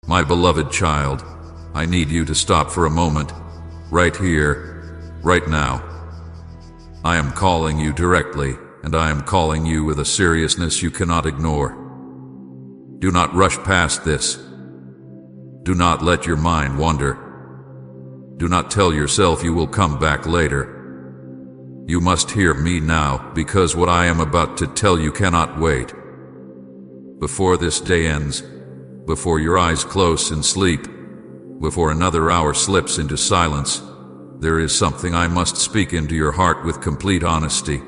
My beloved child, I need you to stop for a moment, right here, right now. I am calling you directly, and I am calling you with a seriousness you cannot ignore. Do not rush past this. Do not let your mind wander. Do not tell yourself you will come back later. You must hear me now, because what I am about to tell you cannot wait. Before this day ends, before your eyes close in sleep, before another hour slips into silence, there is something I must speak into your heart with complete honesty.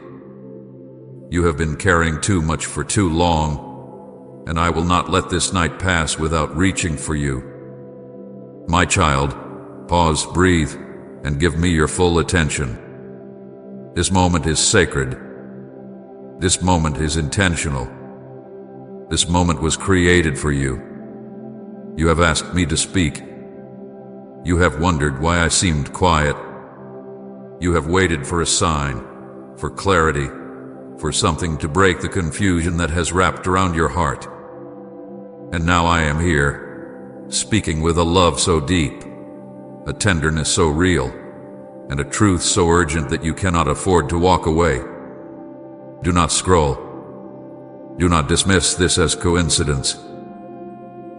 You have been carrying too much for too long, and I will not let this night pass without reaching for you. My child, pause, breathe, and give me your full attention. This moment is sacred. This moment is intentional. This moment was created for you. You have asked me to speak. You have wondered why I seemed quiet. You have waited for a sign, for clarity, for something to break the confusion that has wrapped around your heart. And now I am here, speaking with a love so deep, a tenderness so real, and a truth so urgent that you cannot afford to walk away. Do not scroll. Do not dismiss this as coincidence.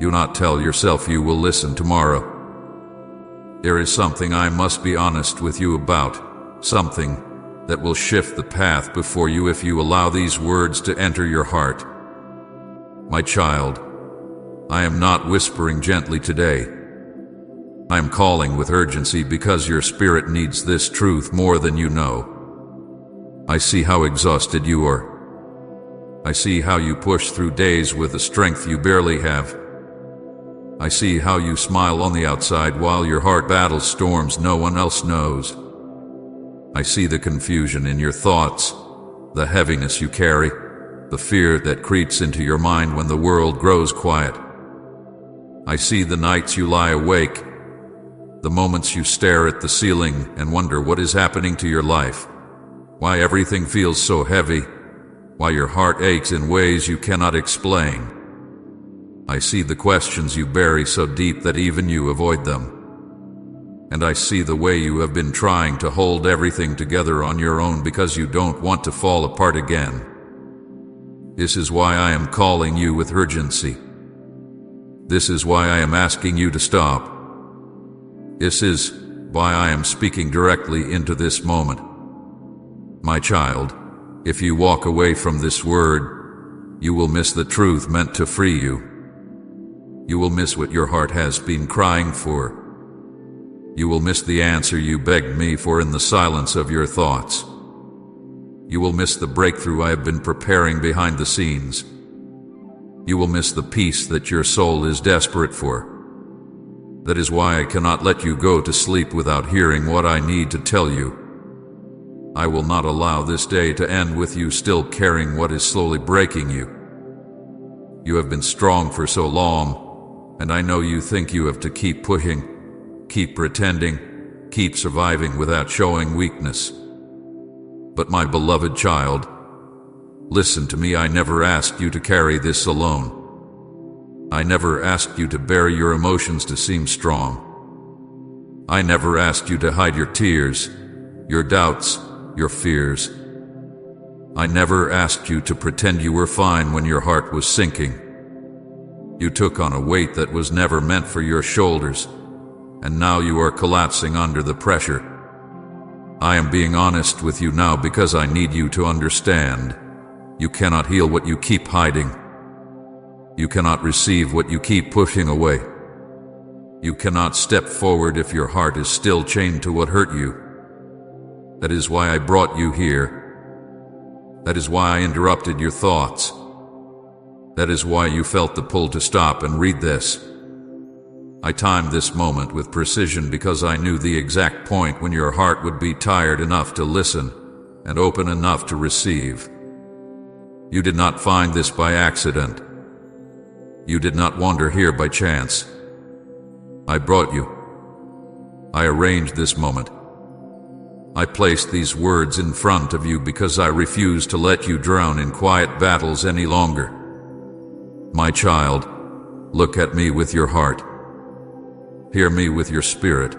Do not tell yourself you will listen tomorrow. There is something I must be honest with you about, something that will shift the path before you if you allow these words to enter your heart. My child, I am not whispering gently today. I am calling with urgency because your spirit needs this truth more than you know. I see how exhausted you are. I see how you push through days with a strength you barely have. I see how you smile on the outside while your heart battles storms no one else knows. I see the confusion in your thoughts, the heaviness you carry, the fear that creeps into your mind when the world grows quiet. I see the nights you lie awake, the moments you stare at the ceiling and wonder what is happening to your life, why everything feels so heavy, why your heart aches in ways you cannot explain. I see the questions you bury so deep that even you avoid them. And I see the way you have been trying to hold everything together on your own because you don't want to fall apart again. This is why I am calling you with urgency. This is why I am asking you to stop. This is why I am speaking directly into this moment. My child, if you walk away from this word, you will miss the truth meant to free you. You will miss what your heart has been crying for. You will miss the answer you begged me for in the silence of your thoughts. You will miss the breakthrough I have been preparing behind the scenes. You will miss the peace that your soul is desperate for. That is why I cannot let you go to sleep without hearing what I need to tell you. I will not allow this day to end with you still carrying what is slowly breaking you. You have been strong for so long, and I know you think you have to keep pushing, keep pretending, keep surviving without showing weakness. But my beloved child, listen to me. I never asked you to carry this alone. I never asked you to bury your emotions to seem strong. I never asked you to hide your tears, your doubts, your fears. I never asked you to pretend you were fine when your heart was sinking. You took on a weight that was never meant for your shoulders, and now you are collapsing under the pressure. I am being honest with you now because I need you to understand. You cannot heal what you keep hiding. You cannot receive what you keep pushing away. You cannot step forward if your heart is still chained to what hurt you. That is why I brought you here. That is why I interrupted your thoughts. That is why you felt the pull to stop and read this. I timed this moment with precision because I knew the exact point when your heart would be tired enough to listen and open enough to receive. You did not find this by accident. You did not wander here by chance. I brought you. I arranged this moment. I placed these words in front of you because I refuse to let you drown in quiet battles any longer. My child, look at me with your heart. Hear me with your spirit.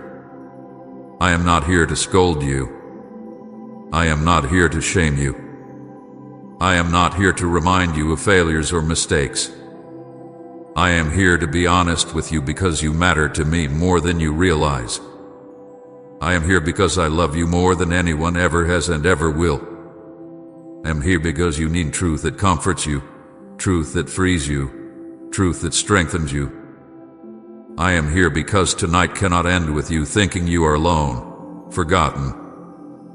I am not here to scold you. I am not here to shame you. I am not here to remind you of failures or mistakes. I am here to be honest with you because you matter to me more than you realize. I am here because I love you more than anyone ever has and ever will. I am here because you need truth that comforts you, truth that frees you, truth that strengthens you. I am here because tonight cannot end with you thinking you are alone, forgotten,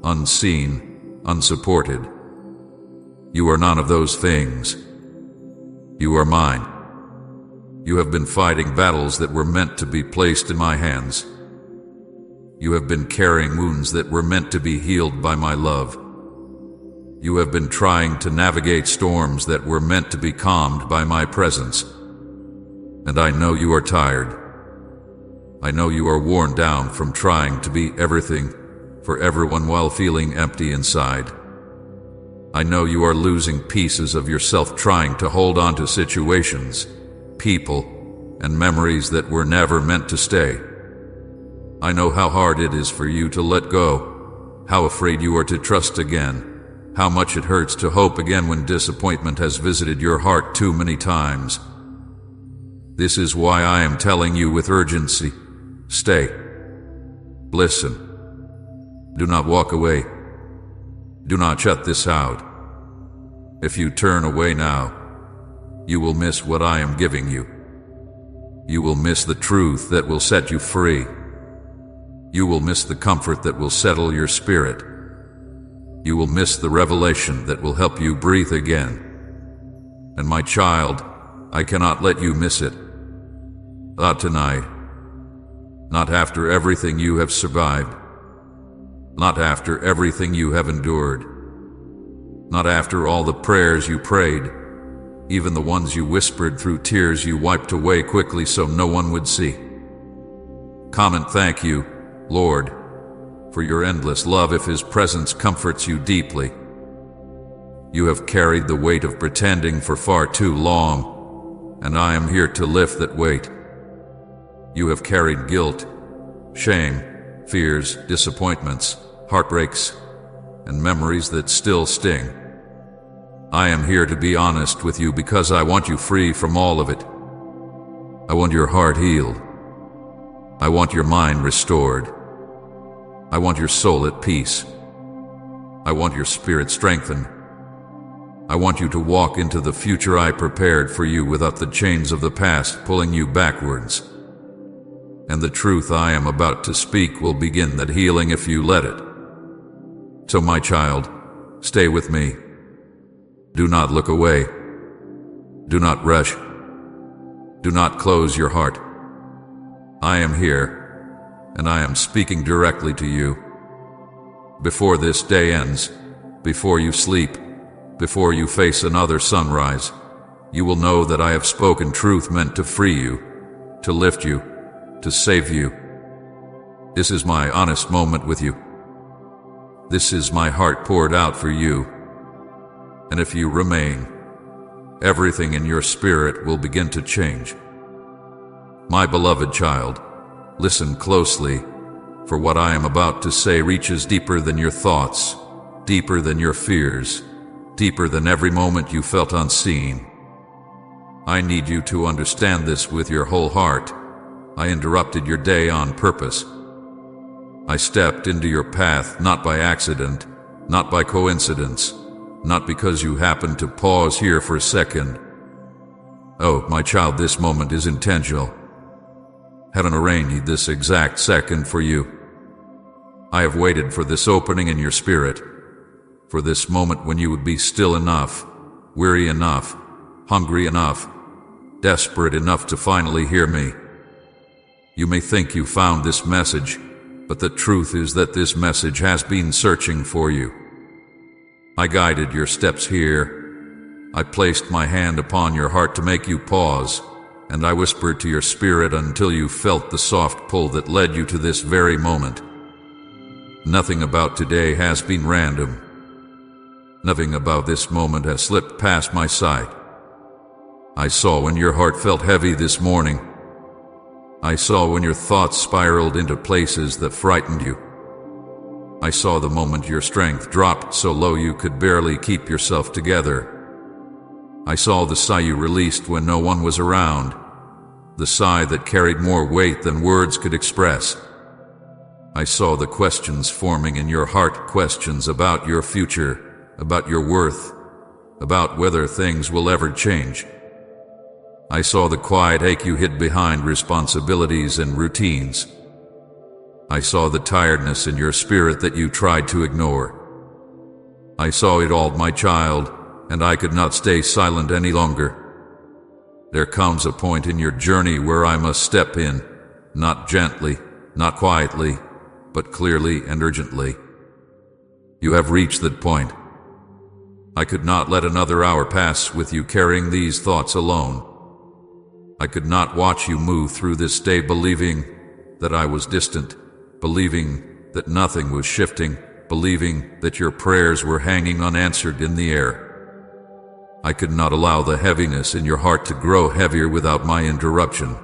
unseen, unsupported. You are none of those things. You are mine. You have been fighting battles that were meant to be placed in my hands. You have been carrying wounds that were meant to be healed by my love. You have been trying to navigate storms that were meant to be calmed by my presence. And I know you are tired. I know you are worn down from trying to be everything for everyone while feeling empty inside. I know you are losing pieces of yourself trying to hold on to situations, people, and memories that were never meant to stay. I know how hard it is for you to let go, how afraid you are to trust again, how much it hurts to hope again when disappointment has visited your heart too many times. This is why I am telling you with urgency, stay. Listen. Do not walk away. Do not shut this out. If you turn away now, you will miss what I am giving you. You will miss the truth that will set you free. You will miss the comfort that will settle your spirit. You will miss the revelation that will help you breathe again. And my child, I cannot let you miss it. Not tonight. Not after everything you have survived. Not after everything you have endured. Not after all the prayers you prayed, even the ones you whispered through tears you wiped away quickly so no one would see. Come and thank you, Lord, for your endless love if His presence comforts you deeply. You have carried the weight of pretending for far too long, and I am here to lift that weight. You have carried guilt, shame, fears, disappointments, heartbreaks, and memories that still sting. I am here to be honest with you because I want you free from all of it. I want your heart healed. I want your mind restored. I want your soul at peace. I want your spirit strengthened. I want you to walk into the future I prepared for you without the chains of the past pulling you backwards. And the truth I am about to speak will begin that healing if you let it. So my child, stay with me. Do not look away. Do not rush. Do not close your heart. I am here, and I am speaking directly to you. Before this day ends, before you sleep, before you face another sunrise, you will know that I have spoken truth meant to free you, to lift you, to save you. This is my honest moment with you. This is my heart poured out for you. And if you remain, everything in your spirit will begin to change. My beloved child, listen closely, for what I am about to say reaches deeper than your thoughts, deeper than your fears, deeper than every moment you felt unseen. I need you to understand this with your whole heart. I interrupted your day on purpose. I stepped into your path not by accident, not by coincidence, not because you happened to pause here for a second. Oh, my child, this moment is intentional. Heaven arranged this exact second for you. I have waited for this opening in your spirit, for this moment when you would be still enough, weary enough, hungry enough, desperate enough to finally hear me. You may think you found this message, but the truth is that this message has been searching for you. I guided your steps here. I placed my hand upon your heart to make you pause, and I whispered to your spirit until you felt the soft pull that led you to this very moment. Nothing about today has been random. Nothing about this moment has slipped past my sight. I saw when your heart felt heavy this morning. I saw when your thoughts spiraled into places that frightened you. I saw the moment your strength dropped so low you could barely keep yourself together. I saw the sigh you released when no one was around, the sigh that carried more weight than words could express. I saw the questions forming in your heart, questions about your future, about your worth, about whether things will ever change. I saw the quiet ache you hid behind responsibilities and routines. I saw the tiredness in your spirit that you tried to ignore. I saw it all, my child, and I could not stay silent any longer. There comes a point in your journey where I must step in, not gently, not quietly, but clearly and urgently. You have reached that point. I could not let another hour pass with you carrying these thoughts alone. I could not watch you move through this day believing that I was distant, believing that nothing was shifting, believing that your prayers were hanging unanswered in the air. I could not allow the heaviness in your heart to grow heavier without my interruption.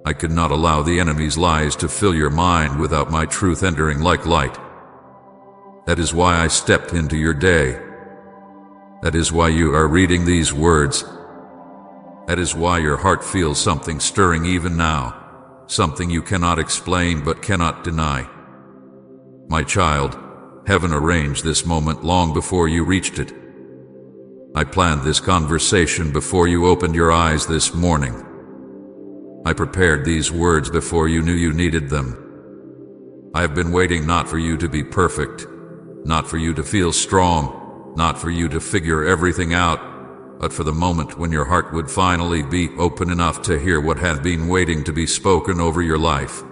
I could not allow the enemy's lies to fill your mind without my truth entering like light. That is why I stepped into your day. That is why you are reading these words. That is why your heart feels something stirring even now. Something you cannot explain but cannot deny. My child, heaven arranged this moment long before you reached it. I planned this conversation before you opened your eyes this morning. I prepared these words before you knew you needed them. I have been waiting not for you to be perfect, not for you to feel strong, not for you to figure everything out, but for the moment when your heart would finally be open enough to hear what had been waiting to be spoken over your life.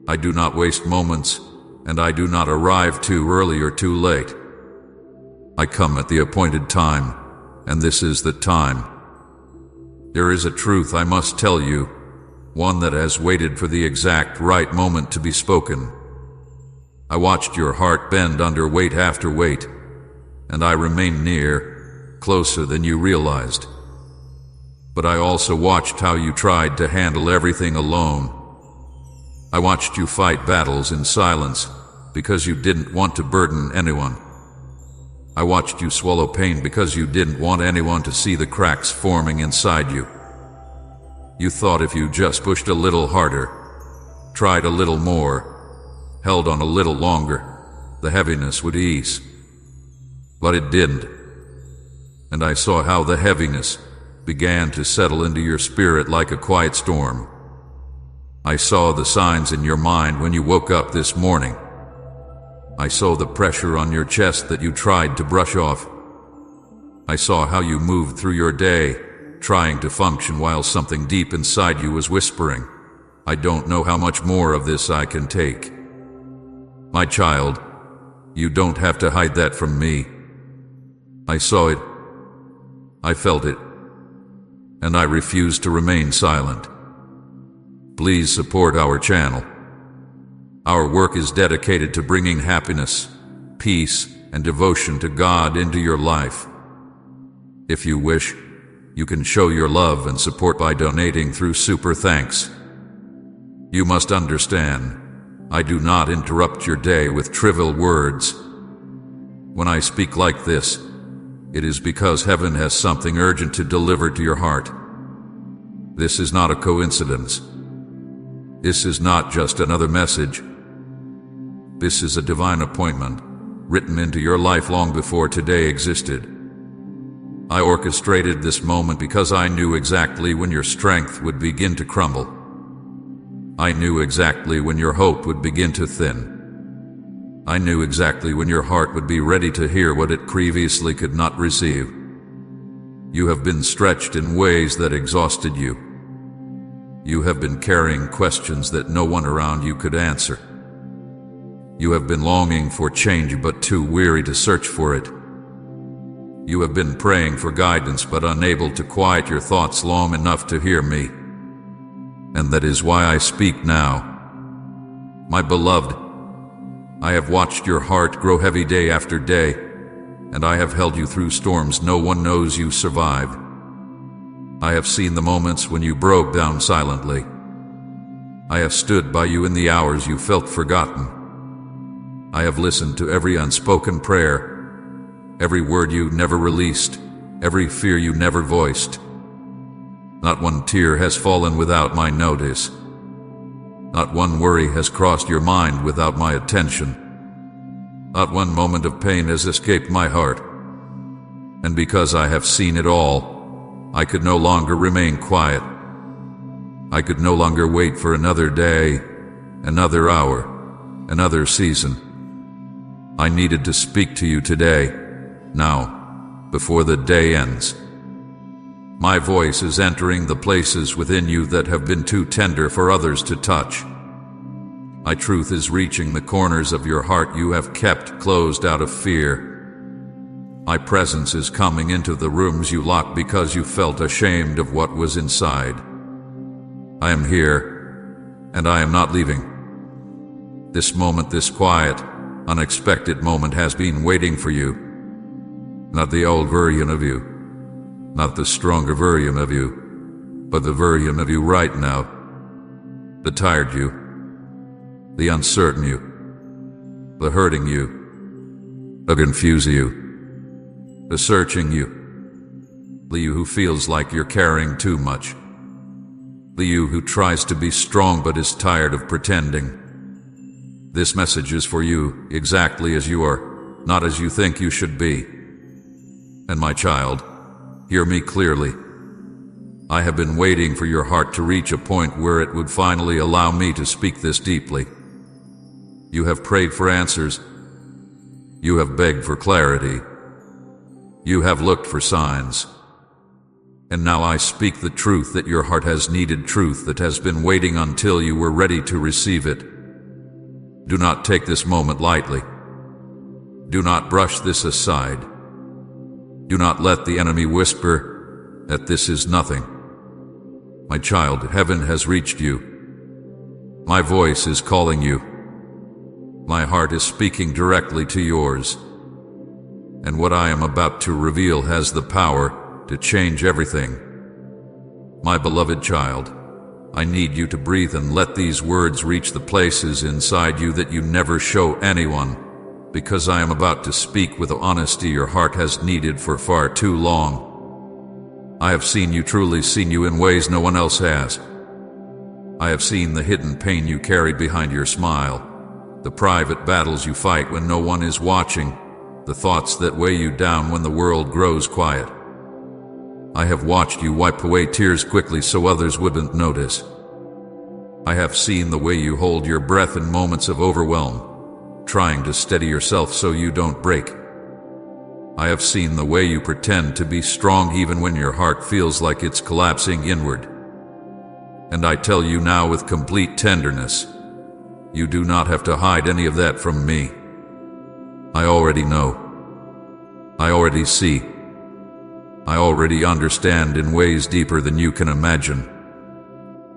I do not waste moments, and I do not arrive too early or too late. I come at the appointed time, and this is the time. There is a truth I must tell you, one that has waited for the exact right moment to be spoken. I watched your heart bend under weight after weight, and I remained near, closer than you realized. But I also watched how you tried to handle everything alone. I watched you fight battles in silence because you didn't want to burden anyone. I watched you swallow pain because you didn't want anyone to see the cracks forming inside you. You thought if you just pushed a little harder, tried a little more, held on a little longer, the heaviness would ease. But it didn't. And I saw how the heaviness began to settle into your spirit like a quiet storm. I saw the signs in your mind when you woke up this morning. I saw the pressure on your chest that you tried to brush off. I saw how you moved through your day, trying to function while something deep inside you was whispering, I don't know how much more of this I can take. My child, you don't have to hide that from me. I saw it. I felt it, and I refuse to remain silent. Please support our channel. Our work is dedicated to bringing happiness, peace, and devotion to God into your life. If you wish, you can show your love and support by donating through Super Thanks. You must understand, I do not interrupt your day with trivial words. When I speak like this, it is because heaven has something urgent to deliver to your heart. This is not a coincidence. This is not just another message. This is a divine appointment, written into your life long before today existed. I orchestrated this moment because I knew exactly when your strength would begin to crumble. I knew exactly when your hope would begin to thin. I knew exactly when your heart would be ready to hear what it previously could not receive. You have been stretched in ways that exhausted you. You have been carrying questions that no one around you could answer. You have been longing for change but too weary to search for it. You have been praying for guidance but unable to quiet your thoughts long enough to hear me. And that is why I speak now. My beloved, I have watched your heart grow heavy day after day, and I have held you through storms no one knows you survived. I have seen the moments when you broke down silently, I have stood by you in the hours you felt forgotten. I have listened to every unspoken prayer, every word you never released, every fear you never voiced. Not one tear has fallen without my notice. Not one worry has crossed your mind without my attention. Not one moment of pain has escaped my heart. And because I have seen it all, I could no longer remain quiet. I could no longer wait for another day, another hour, another season. I needed to speak to you today, now, before the day ends. My voice is entering the places within you that have been too tender for others to touch. My truth is reaching the corners of your heart you have kept closed out of fear. My presence is coming into the rooms you locked because you felt ashamed of what was inside. I am here, and I am not leaving. This moment, this quiet, unexpected moment has been waiting for you. Not the old version of you, not the stronger version of you, but the version of you right now. The tired you, the uncertain you, the hurting you, the confused you, the searching you, the you who feels like you're carrying too much, the you who tries to be strong but is tired of pretending. This message is for you exactly as you are, not as you think you should be. And my child, hear me clearly. I have been waiting for your heart to reach a point where it would finally allow me to speak this deeply. You have prayed for answers. You have begged for clarity. You have looked for signs. And now I speak the truth that your heart has needed, truth that has been waiting until you were ready to receive it. Do not take this moment lightly. Do not brush this aside. Do not let the enemy whisper that this is nothing. My child, heaven has reached you. My voice is calling you. My heart is speaking directly to yours. And what I am about to reveal has the power to change everything. My beloved child, I need you to breathe and let these words reach the places inside you that you never show anyone, because I am about to speak with the honesty your heart has needed for far too long. I have seen you, truly seen you in ways no one else has. I have seen the hidden pain you carry behind your smile, the private battles you fight when no one is watching, the thoughts that weigh you down when the world grows quiet. I have watched you wipe away tears quickly so others wouldn't notice. I have seen the way you hold your breath in moments of overwhelm, trying to steady yourself so you don't break. I have seen the way you pretend to be strong even when your heart feels like it's collapsing inward. And I tell you now with complete tenderness, you do not have to hide any of that from me. I already know. I already see. I already understand in ways deeper than you can imagine.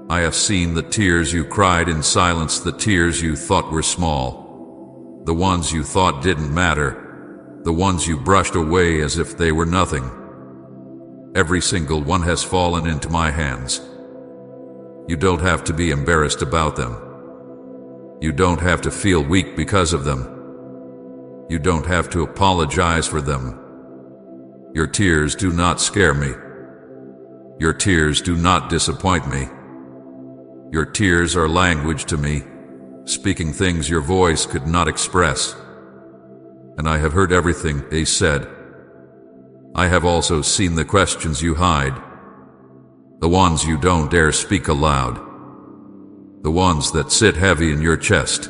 I have seen the tears you cried in silence, the tears you thought were small, the ones you thought didn't matter, the ones you brushed away as if they were nothing. Every single one has fallen into my hands. You don't have to be embarrassed about them. You don't have to feel weak because of them. You don't have to apologize for them. Your tears do not scare me. Your tears do not disappoint me. Your tears are language to me, speaking things your voice could not express. And I have heard everything they said. I have also seen the questions you hide, the ones you don't dare speak aloud, the ones that sit heavy in your chest,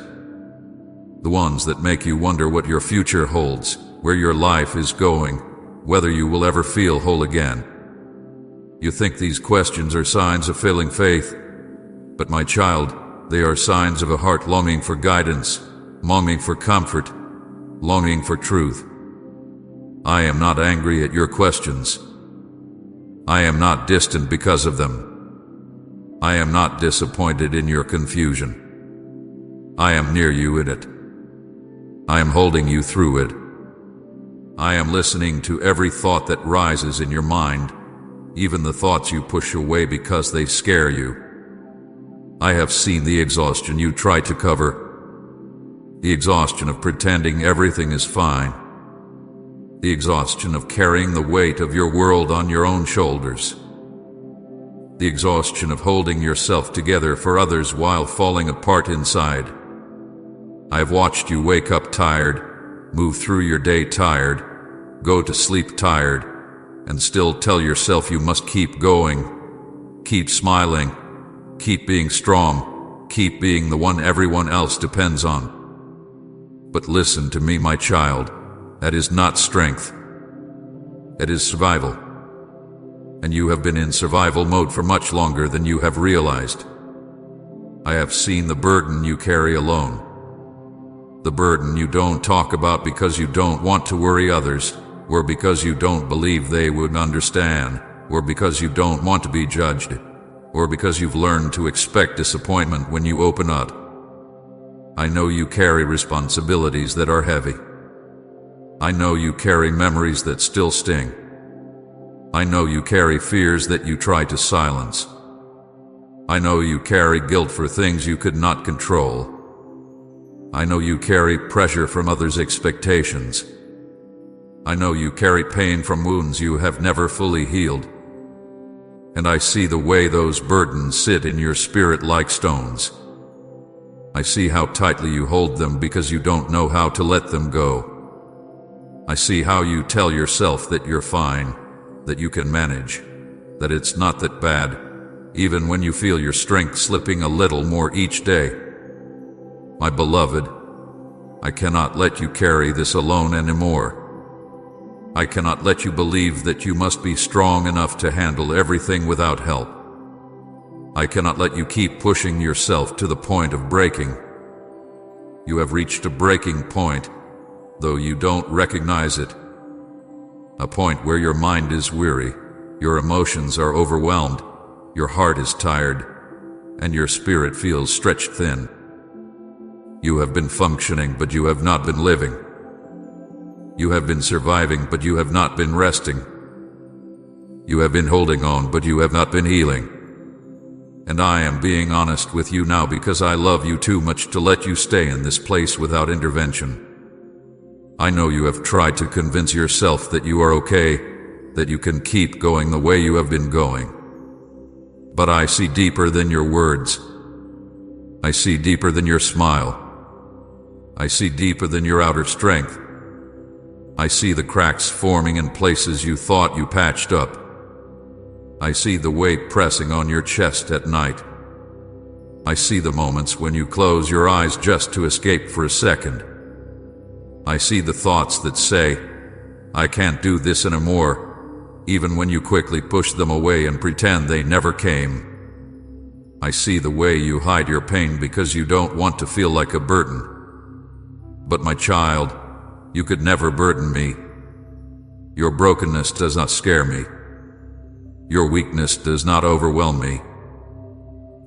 the ones that make you wonder what your future holds, where your life is going, whether you will ever feel whole again. You think these questions are signs of failing faith, but my child, they are signs of a heart longing for guidance, longing for comfort, longing for truth. I am not angry at your questions. I am not distant because of them. I am not disappointed in your confusion. I am near you in it. I am holding you through it. I am listening to every thought that rises in your mind, even the thoughts you push away because they scare you. I have seen the exhaustion you try to cover, the exhaustion of pretending everything is fine, the exhaustion of carrying the weight of your world on your own shoulders, the exhaustion of holding yourself together for others while falling apart inside. I have watched you wake up tired, move through your day tired, go to sleep tired, and still tell yourself you must keep going, keep smiling, keep being strong, keep being the one everyone else depends on. But listen to me, my child, that is not strength. It is survival. And you have been in survival mode for much longer than you have realized. I have seen the burden you carry alone. The burden you don't talk about because you don't want to worry others, or because you don't believe they would understand, or because you don't want to be judged, or because you've learned to expect disappointment when you open up. I know you carry responsibilities that are heavy. I know you carry memories that still sting. I know you carry fears that you try to silence. I know you carry guilt for things you could not control. I know you carry pressure from others' expectations. I know you carry pain from wounds you have never fully healed. And I see the way those burdens sit in your spirit like stones. I see how tightly you hold them because you don't know how to let them go. I see how you tell yourself that you're fine, that you can manage, that it's not that bad, even when you feel your strength slipping a little more each day. My beloved, I cannot let you carry this alone anymore. I cannot let you believe that you must be strong enough to handle everything without help. I cannot let you keep pushing yourself to the point of breaking. You have reached a breaking point, though you don't recognize it. A point where your mind is weary, your emotions are overwhelmed, your heart is tired, and your spirit feels stretched thin. You have been functioning, but you have not been living. You have been surviving, but you have not been resting. You have been holding on, but you have not been healing. And I am being honest with you now because I love you too much to let you stay in this place without intervention. I know you have tried to convince yourself that you are okay, that you can keep going the way you have been going. But I see deeper than your words. I see deeper than your smile. I see deeper than your outer strength. I see the cracks forming in places you thought you patched up. I see the weight pressing on your chest at night. I see the moments when you close your eyes just to escape for a second. I see the thoughts that say, I can't do this anymore, even when you quickly push them away and pretend they never came. I see the way you hide your pain because you don't want to feel like a burden. But my child, you could never burden me. Your brokenness does not scare me. Your weakness does not overwhelm me.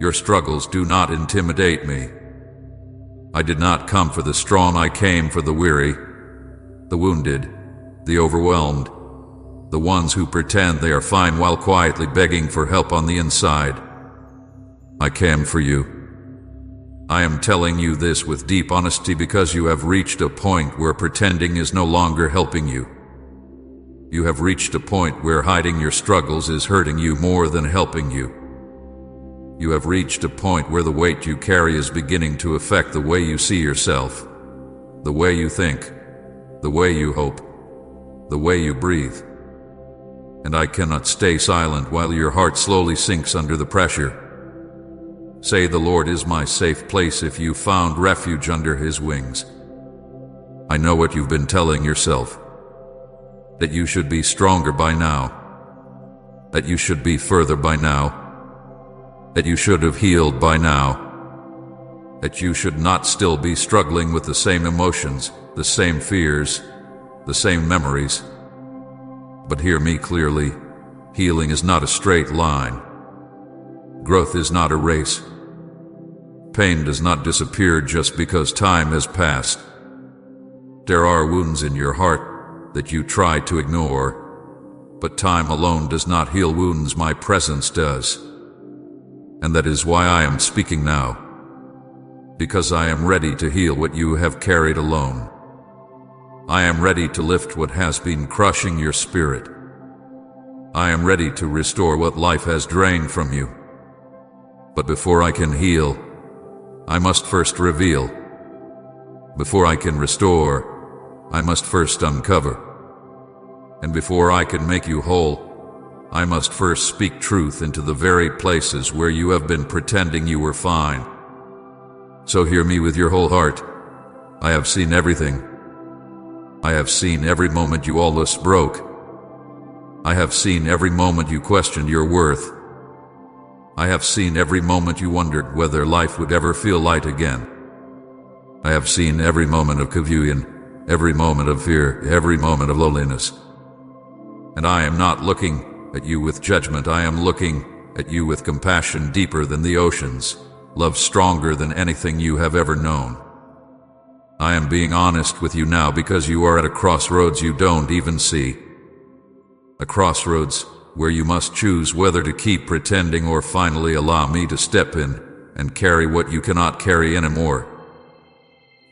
Your struggles do not intimidate me. I did not come for the strong, I came for the weary, the wounded, the overwhelmed, the ones who pretend they are fine while quietly begging for help on the inside. I came for you. I am telling you this with deep honesty because you have reached a point where pretending is no longer helping you. You have reached a point where hiding your struggles is hurting you more than helping you. You have reached a point where the weight you carry is beginning to affect the way you see yourself, the way you think, the way you hope, the way you breathe. And I cannot stay silent while your heart slowly sinks under the pressure. Say, the Lord is my safe place if you found refuge under His wings. I know what you've been telling yourself, that you should be stronger by now, that you should be further by now, that you should have healed by now, that you should not still be struggling with the same emotions, the same fears, the same memories. But hear me clearly, healing is not a straight line. Growth is not a race. Pain does not disappear just because time has passed. There are wounds in your heart that you try to ignore, but time alone does not heal wounds, my presence does. And that is why I am speaking now. Because I am ready to heal what you have carried alone. I am ready to lift what has been crushing your spirit. I am ready to restore what life has drained from you. But before I can heal, I must first reveal. Before I can restore, I must first uncover. And before I can make you whole, I must first speak truth into the very places where you have been pretending you were fine. So hear me with your whole heart. I have seen everything. I have seen every moment you almost broke. I have seen every moment you questioned your worth. I have seen every moment you wondered whether life would ever feel light again. I have seen every moment of confusion, every moment of fear, every moment of loneliness. And I am not looking at you with judgment. I am looking at you with compassion deeper than the oceans, love stronger than anything you have ever known. I am being honest with you now because you are at a crossroads you don't even see. A crossroads where you must choose whether to keep pretending or finally allow me to step in and carry what you cannot carry anymore.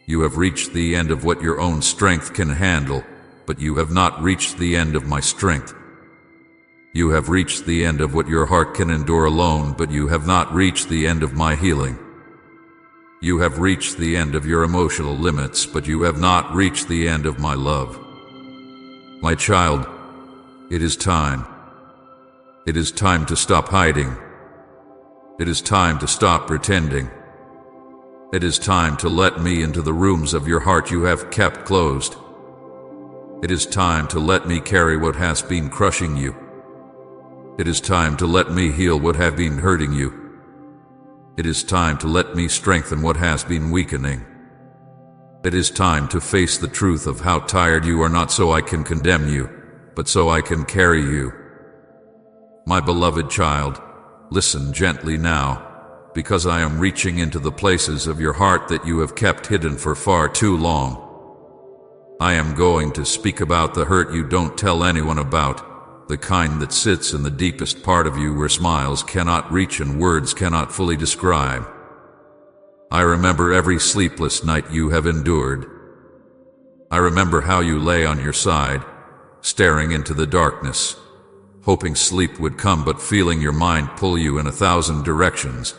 You have reached the end of what your own strength can handle, but you have not reached the end of my strength. You have reached the end of what your heart can endure alone, but you have not reached the end of my healing. You have reached the end of your emotional limits, but you have not reached the end of my love. My child, it is time. It is time to stop hiding. It is time to stop pretending. It is time to let me into the rooms of your heart you have kept closed. It is time to let me carry what has been crushing you. It is time to let me heal what have been hurting you. It is time to let me strengthen what has been weakening. It is time to face the truth of how tired you are, not so I can condemn you, but so I can carry you. My beloved child, listen gently now, because I am reaching into the places of your heart that you have kept hidden for far too long. I am going to speak about the hurt you don't tell anyone about, the kind that sits in the deepest part of you where smiles cannot reach and words cannot fully describe. I remember every sleepless night you have endured. I remember how you lay on your side, staring into the darkness, hoping sleep would come but feeling your mind pull you in 1,000 directions.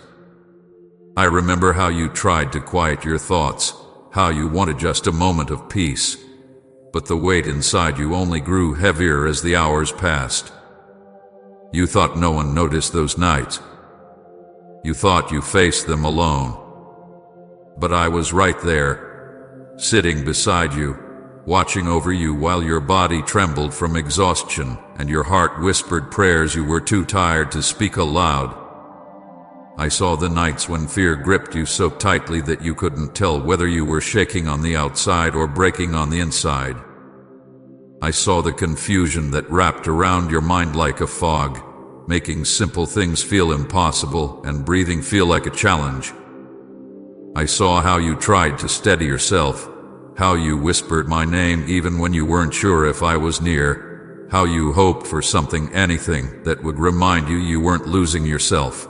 I remember how you tried to quiet your thoughts, how you wanted just a moment of peace, but the weight inside you only grew heavier as the hours passed. You thought no one noticed those nights. You thought you faced them alone. But I was right there, sitting beside you, watching over you while your body trembled from exhaustion and your heart whispered prayers you were too tired to speak aloud. I saw the nights when fear gripped you so tightly that you couldn't tell whether you were shaking on the outside or breaking on the inside. I saw the confusion that wrapped around your mind like a fog, making simple things feel impossible and breathing feel like a challenge. I saw how you tried to steady yourself, how you whispered my name even when you weren't sure if I was near, how you hoped for something, anything, that would remind you you weren't losing yourself.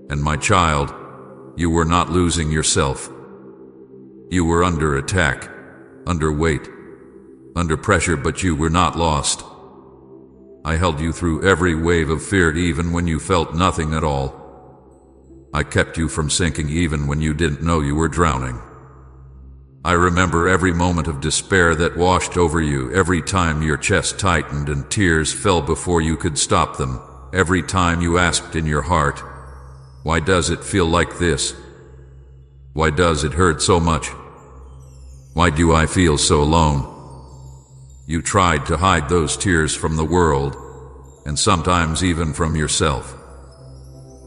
And my child, you were not losing yourself. You were under attack, under weight, under pressure, but you were not lost. I held you through every wave of fear even when you felt nothing at all. I kept you from sinking even when you didn't know you were drowning. I remember every moment of despair that washed over you, every time your chest tightened and tears fell before you could stop them, every time you asked in your heart, "Why does it feel like this? Why does it hurt so much? Why do I feel so alone?" You tried to hide those tears from the world, and sometimes even from yourself.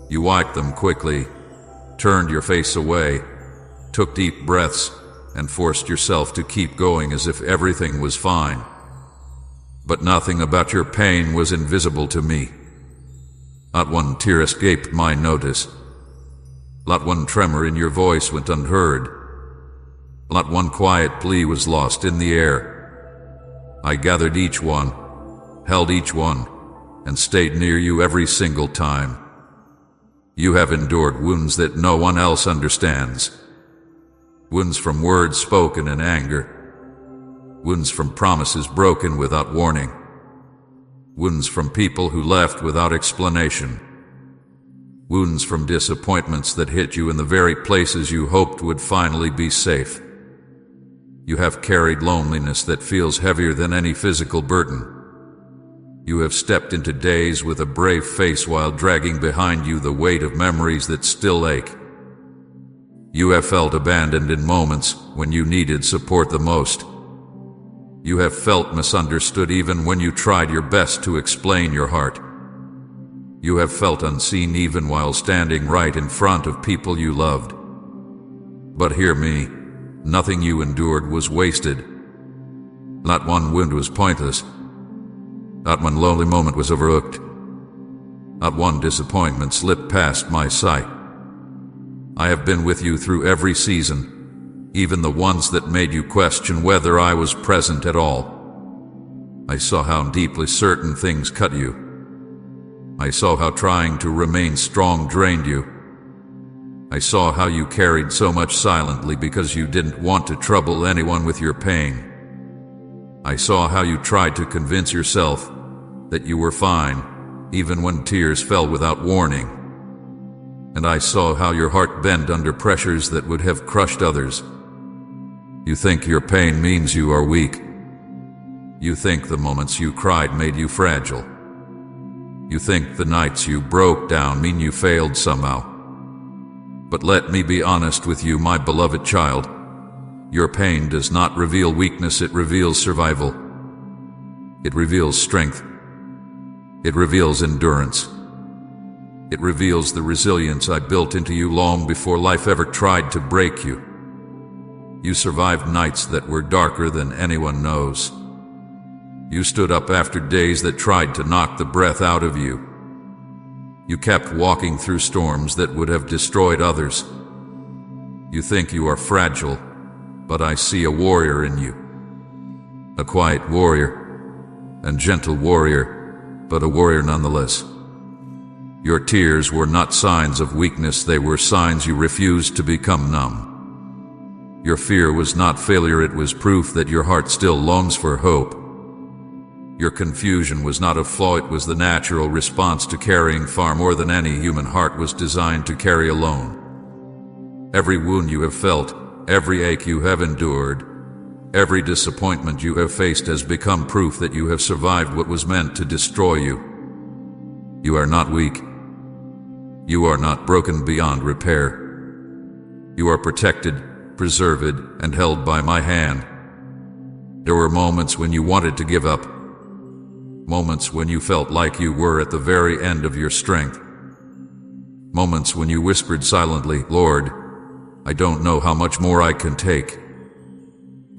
You wiped them quickly, turned your face away, took deep breaths, and forced yourself to keep going as if everything was fine. But nothing about your pain was invisible to me. Not one tear escaped my notice. Not one tremor in your voice went unheard. Not one quiet plea was lost in the air. I gathered each one, held each one, and stayed near you every single time. You have endured wounds that no one else understands. Wounds from words spoken in anger. Wounds from promises broken without warning. Wounds from people who left without explanation. Wounds from disappointments that hit you in the very places you hoped would finally be safe. You have carried loneliness that feels heavier than any physical burden. You have stepped into days with a brave face while dragging behind you the weight of memories that still ache. You have felt abandoned in moments when you needed support the most. You have felt misunderstood even when you tried your best to explain your heart. You have felt unseen even while standing right in front of people you loved. But hear me, nothing you endured was wasted. Not one wound was pointless. Not one lonely moment was overlooked. Not one disappointment slipped past my sight. I have been with you through every season, even the ones that made you question whether I was present at all. I saw how deeply certain things cut you. I saw how trying to remain strong drained you. I saw how you carried so much silently because you didn't want to trouble anyone with your pain. I saw how you tried to convince yourself that you were fine, even when tears fell without warning. And I saw how your heart bent under pressures that would have crushed others. You think your pain means you are weak. You think the moments you cried made you fragile. You think the nights you broke down mean you failed somehow. But let me be honest with you, my beloved child. Your pain does not reveal weakness, it reveals survival. It reveals strength. It reveals endurance. It reveals the resilience I built into you long before life ever tried to break you. You survived nights that were darker than anyone knows. You stood up after days that tried to knock the breath out of you. You kept walking through storms that would have destroyed others. You think you are fragile, but I see a warrior in you. A quiet warrior, and gentle warrior, but a warrior nonetheless. Your tears were not signs of weakness, they were signs you refused to become numb. Your fear was not failure, it was proof that your heart still longs for hope. Your confusion was not a flaw, it was the natural response to carrying far more than any human heart was designed to carry alone. Every wound you have felt, every ache you have endured, every disappointment you have faced has become proof that you have survived what was meant to destroy you. You are not weak. You are not broken beyond repair. You are protected, preserved, and held by my hand. There were moments when you wanted to give up. Moments when you felt like you were at the very end of your strength. Moments when you whispered silently, "Lord, I don't know how much more I can take."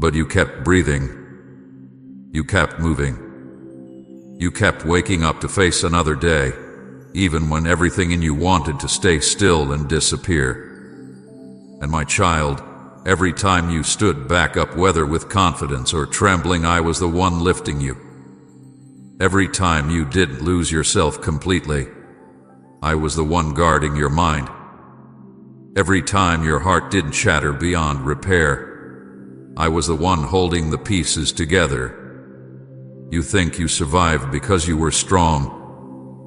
But you kept breathing. You kept moving. You kept waking up to face another day, even when everything in you wanted to stay still and disappear. And my child, every time you stood back up, whether with confidence or trembling, I was the one lifting you. Every time you didn't lose yourself completely, I was the one guarding your mind. Every time your heart didn't shatter beyond repair, I was the one holding the pieces together. You think you survived because you were strong,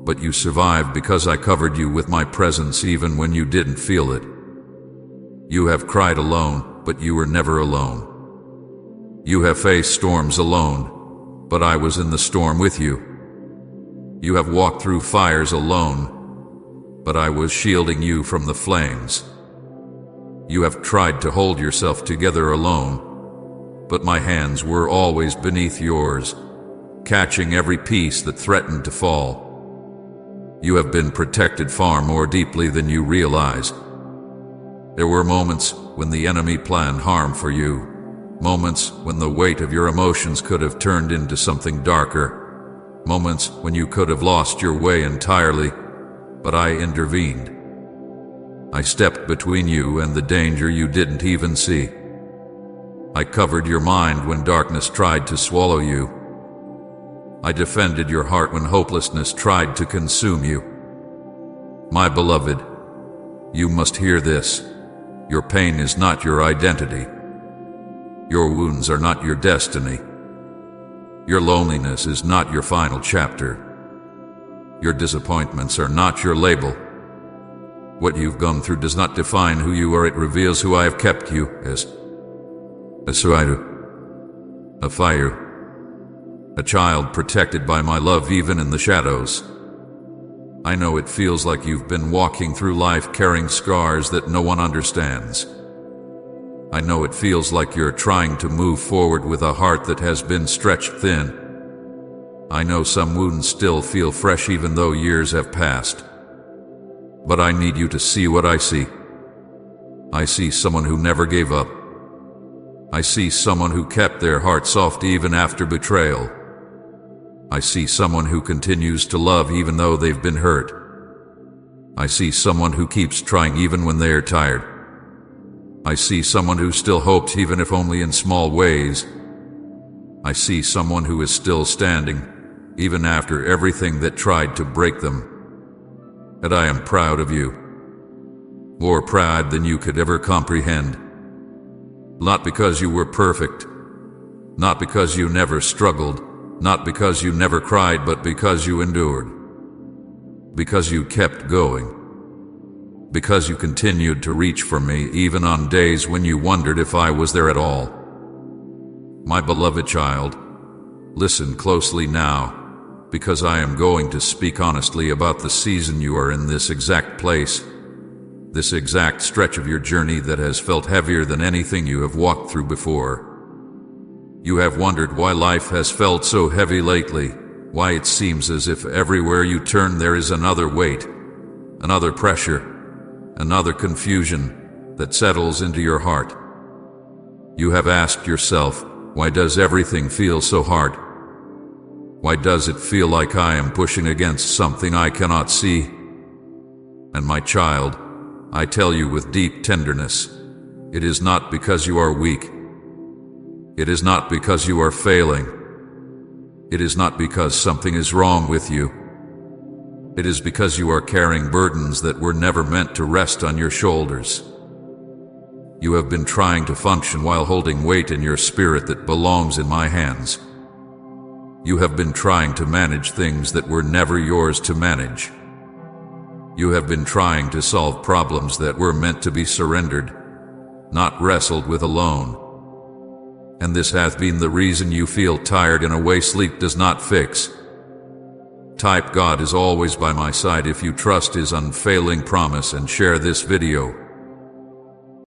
but you survived because I covered you with my presence even when you didn't feel it. You have cried alone, but you were never alone. You have faced storms alone, but I was in the storm with you. You have walked through fires alone, but I was shielding you from the flames. You have tried to hold yourself together alone, but my hands were always beneath yours, catching every piece that threatened to fall. You have been protected far more deeply than you realize. There were moments when the enemy planned harm for you, moments when the weight of your emotions could have turned into something darker, moments when you could have lost your way entirely, but I intervened. I stepped between you and the danger you didn't even see. I covered your mind when darkness tried to swallow you. I defended your heart when hopelessness tried to consume you. My beloved, You must hear this. Your pain is not your identity. Your wounds are not your destiny. Your loneliness is not your final chapter. Your disappointments are not your label. What you've gone through does not define who you are. It reveals who I have kept you as. A fire. A child protected by my love even in the shadows. I know it feels like you've been walking through life carrying scars that no one understands. I know it feels like you're trying to move forward with a heart that has been stretched thin. I know some wounds still feel fresh even though years have passed. But I need you to see what I see. I see someone who never gave up. I see someone who kept their heart soft even after betrayal. I see someone who continues to love even though they've been hurt. I see someone who keeps trying even when they are tired. I see someone who still hopes even if only in small ways. I see someone who is still standing even after everything that tried to break them. And I am proud of you. More proud than you could ever comprehend. Not because you were perfect. Not because you never struggled. Not because you never cried, but because you endured. Because you kept going. Because you continued to reach for me even on days when you wondered if I was there at all. My beloved child, listen closely now, because I am going to speak honestly about the season you are in, this exact place, this exact stretch of your journey that has felt heavier than anything you have walked through before. You have wondered why life has felt so heavy lately, why it seems as if everywhere you turn there is another weight, another pressure, another confusion that settles into your heart. You have asked yourself, why does everything feel so hard? Why does it feel like I am pushing against something I cannot see? And my child, I tell you with deep tenderness, it is not because you are weak. It is not because you are failing. It is not because something is wrong with you. It is because you are carrying burdens that were never meant to rest on your shoulders. You have been trying to function while holding weight in your spirit that belongs in my hands. You have been trying to manage things that were never yours to manage. You have been trying to solve problems that were meant to be surrendered, not wrestled with alone. And this hath been the reason you feel tired in a way sleep does not fix. Type God is always by my side if you trust His unfailing promise and share this video.